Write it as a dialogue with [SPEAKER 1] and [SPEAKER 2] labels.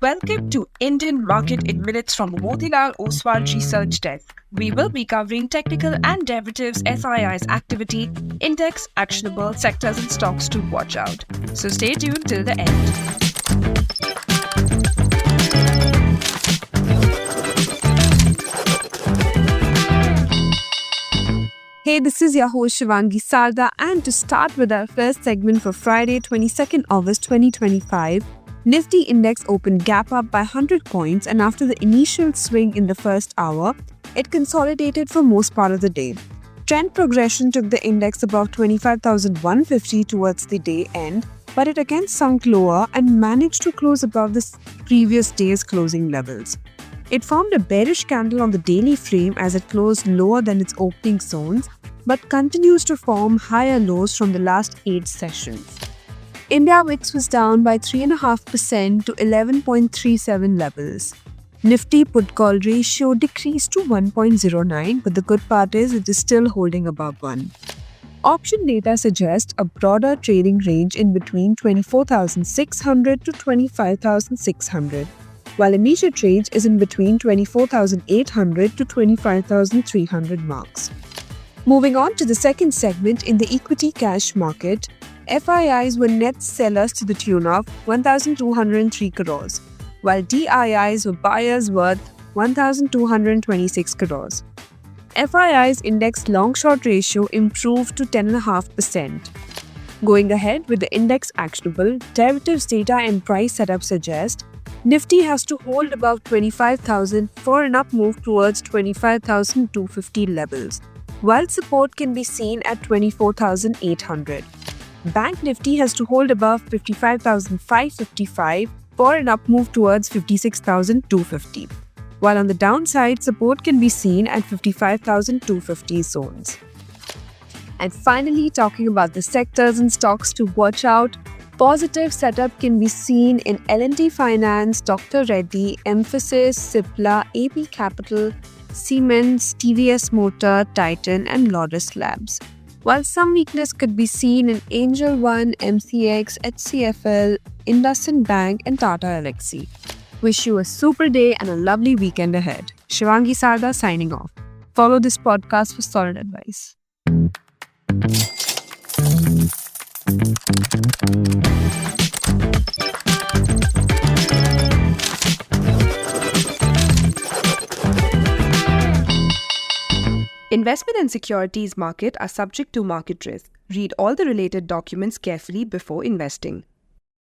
[SPEAKER 1] Welcome to Indian Market in Minutes from Motilal Oswal Research Desk. We will be covering technical and derivatives SII's activity, index, actionable sectors and stocks to watch out. So stay tuned till the end.
[SPEAKER 2] Hey, this is your host Shivangi Sarda, and to start with our first segment for Friday, 22nd August 2025, Nifty index opened gap up by 100 points, and after the initial swing in the first hour, it consolidated for most part of the day. Trend progression took the index above 25,150 towards the day end, but it again sunk lower and managed to close above the previous day's closing levels. It formed a bearish candle on the daily frame as it closed lower than its opening zones, but continues to form higher lows from the last 8 sessions. India VIX was down by 3.5% to 11.37 levels. Nifty put-call ratio decreased to 1.09, but the good part is it is still holding above 1. Option data suggests a broader trading range in between 24,600 to 25,600. while immediate range is in between 24,800 to 25,300 marks. Moving on to the second segment, in the equity cash market, FIIs were net sellers to the tune of 1,203 crores, while DIIs were buyers worth 1,226 crores. FII's index long-short ratio improved to 10.5%. Going ahead with the index actionable, derivatives data and price setup suggest Nifty has to hold above 25,000 for an up move towards 25,250 levels, while support can be seen at 24,800. Bank Nifty has to hold above 55,555 for an up move towards 56,250, while on the downside, support can be seen at 55,250 zones. And finally, talking about the sectors and stocks to watch out, positive setup can be seen in L&T Finance, Dr. Reddy, Mphasis, Cipla, AP Capital, Siemens, TVS Motor, Titan and Laurus Labs. While some weakness could be seen in Angel One, MCX, HCFL, IndusInd Bank and Tata Elxsi. Wish you a super day and a lovely weekend ahead. Shivangi Sarda signing off. Follow this podcast for solid advice.
[SPEAKER 1] Investment and securities market are subject to market risk. Read all the related documents carefully before investing.